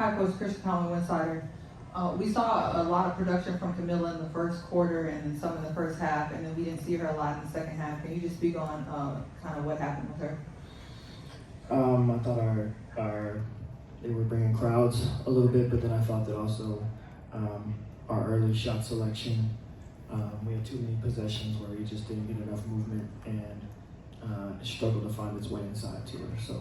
Hi, Coach Christian Conlon, Winsider. We saw a lot of production from Camilla in the first quarter and some in the first half, and then we didn't see her a lot in the second half. Can you just speak on kind of what happened with her? I thought our they were bringing crowds a little bit, but then I thought that also our early shot selection, we had too many possessions where we just didn't get enough movement, and it struggled to find its way inside to her. So,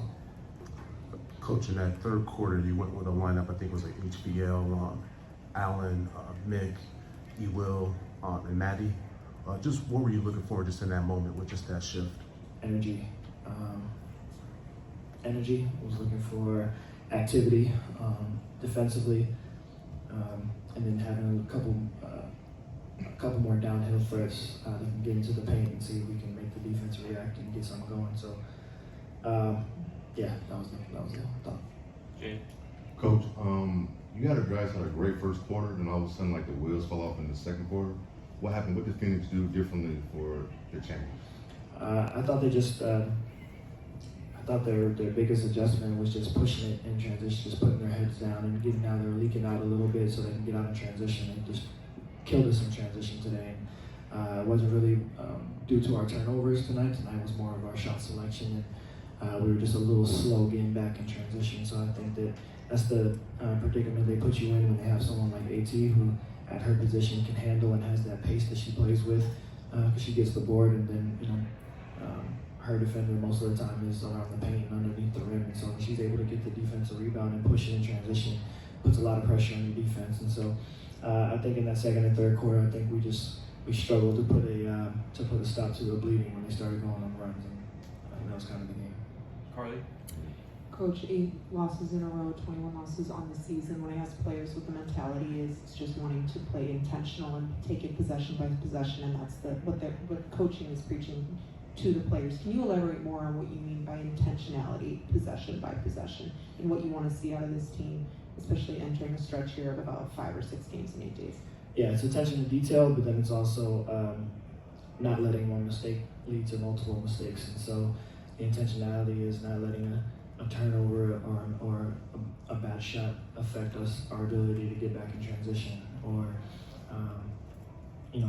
Coach, in that third quarter, you went with a lineup. I think it was like HBL, Allen, Mick, Ewell, and Maddie. Just what were you looking for just in that moment with just that shift? Energy. Energy. I was looking for activity defensively, and then having a couple more downhill threats that can get into the paint and see if we can make the defense react and get something going. So, yeah, that was the thought. Jay. Coach, you guys had a great first quarter, then all of a sudden, like the wheels fell off in the second quarter. What happened? What did Phoenix do differently for their champions? I thought they just. I thought their biggest adjustment was just pushing it in transition, just putting their heads down and getting out there, leaking out a little bit so they can get out in transition, and just killed us in transition today. It wasn't really due to our turnovers tonight. Tonight was more of our shot selection, and we were just a little slow getting back in transition. So I think that's the predicament they put you in when they have someone like AT who at her position can handle and has that pace that she plays with, because she gets the board, and then her defender most of the time is around the paint and underneath the rim, and so when she's able to get the defensive rebound and push it in transition, puts a lot of pressure on your defense. And so I think in that second and third quarter, I think we struggled to put a stop to the bleeding when they started going on runs, and I think that was kind of the game. Carly. Coach, 8 losses in a row, 21 losses on the season. When I ask players what the mentality is, it's just wanting to play intentional and take it possession by possession, and that's what coaching is preaching to the players. Can you elaborate more on what you mean by intentionality, possession by possession, and what you want to see out of this team, especially entering a stretch here of about 5 or 6 games in 8 days? Yeah, it's attention to detail, but then it's also not letting one mistake lead to multiple mistakes. And so the intentionality is not letting a turnover or a bad shot affect our ability to get back in transition, or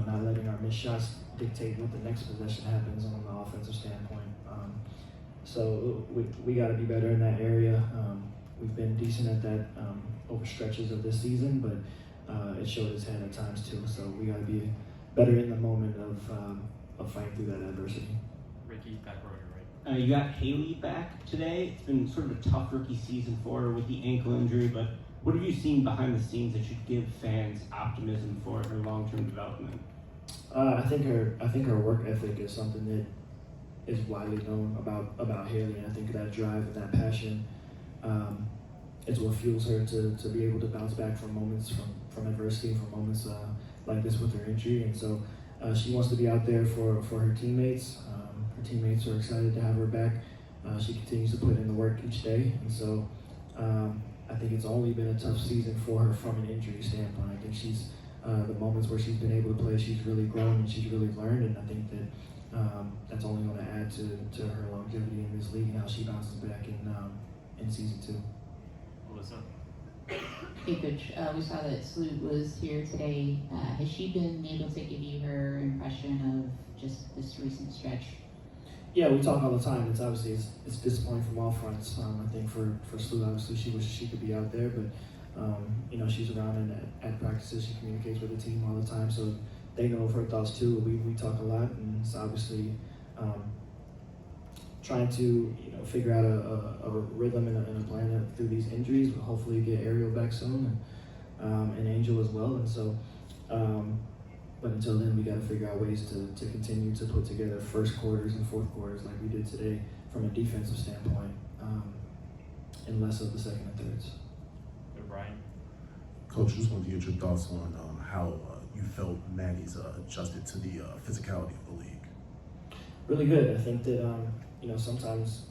not letting our missed shots dictate what the next possession happens on the offensive standpoint. So we got to be better in that area. We've been decent at that over stretches of this season, but it showed its head at times too. So we got to be better in the moment of fighting through that adversity. Ricky, back row, you're right. You got Haley back today. It's been sort of a tough rookie season for her with the ankle injury, but what have you seen behind the scenes that should give fans optimism for her long-term development? I think her work ethic is something that is widely known about Haley, and I think that drive and that passion is what fuels her to be able to bounce back from moments from adversity, from moments like this with her injury. And so she wants to be out there for her teammates. Her teammates are excited to have her back. She continues to put in the work each day, and so I think it's only been a tough season for her from an injury standpoint. I think she's the moments where she's been able to play, she's really grown and she's really learned, and I think that that's only going to add to her longevity in this league and how she bounces back in season 2. Melissa. Hey, Coach. We saw that Sloot was here today. Has she been able to give you her impression of just this recent stretch? Yeah, we talk all the time. It's obviously it's disappointing from all fronts. I think for Sloot, obviously she wishes she could be out there, but she's around and at practices. She communicates with the team all the time, so they know of her thoughts too. We talk a lot, and it's obviously trying to figure out a rhythm and a plan through these injuries. We'll hopefully get Ariel back soon, and Angel as well. And so, but until then, we got to figure out ways to continue to put together first quarters and fourth quarters like we did today from a defensive standpoint, and less of the second and thirds. Brian. Coach, just wanted to get your thoughts on how you felt Maddie's adjusted to the physicality of the league. Really good. I think that sometimes,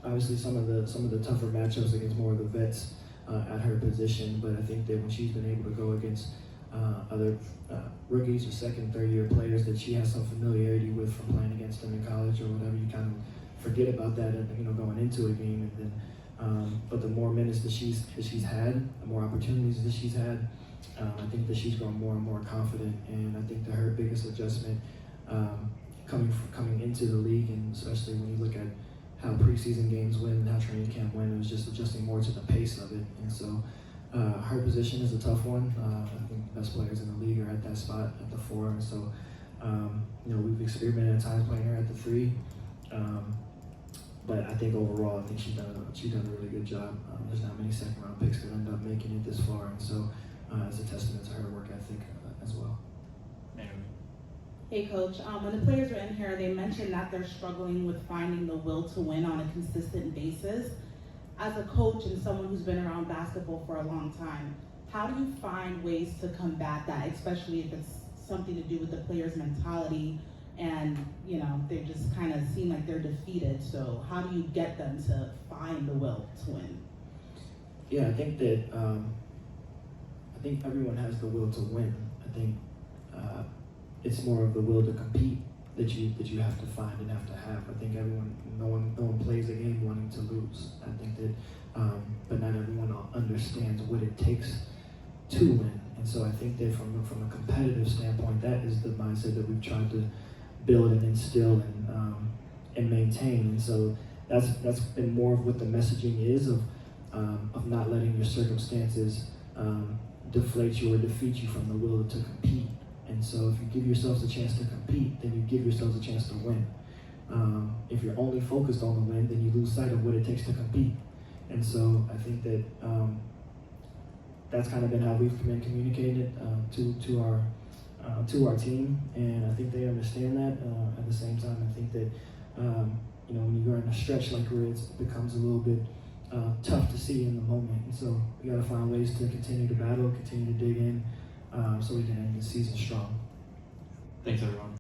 obviously, some of the tougher matchups against more of the vets at her position, but I think that when she's been able to go against other rookies or second, third year players that she has some familiarity with from playing against them in college or whatever, you kind of forget about that and going into a game, and then But the more minutes that she's had, the more opportunities that she's had, I think that she's grown more and more confident. And I think that her biggest adjustment coming into the league, and especially when you look at how preseason games went and how training camp went, it was just adjusting more to the pace of it. And so her position is a tough one. I think the best players in the league are at that spot at the 4. And so, we've experimented at times playing her at the 3. But I think overall, I think she's done a really good job. There's not many second round picks that end up making it this far. And so it's a testament to her work ethic as well. Naomi. Hey Coach, when the players were in here, they mentioned that they're struggling with finding the will to win on a consistent basis. As a coach and someone who's been around basketball for a long time, how do you find ways to combat that, especially if it's something to do with the players' mentality and, they just kind of seem like they're defeated? So how do you get them to find the will to win? Yeah, I think that I think everyone has the will to win. I think it's more of the will to compete that you have to find and have to have. I think no one plays a game wanting to lose. I think that, but not everyone understands what it takes to win. And so I think that from a competitive standpoint, that is the mindset that we've tried to build and instill and maintain. And so that's been more of what the messaging is of not letting your circumstances deflate you or defeat you from the will to compete. And so if you give yourselves a chance to compete, then you give yourselves a chance to win. If you're only focused on the win, then you lose sight of what it takes to compete. And so I think that that's kind of been how we've been communicating it to our team, and I think they understand that. At the same time, I think that when you're in a stretch like we're in, it becomes a little bit tough to see in the moment. And so we got to find ways to continue to battle, continue to dig in, so we can end the season strong. Thanks, everyone.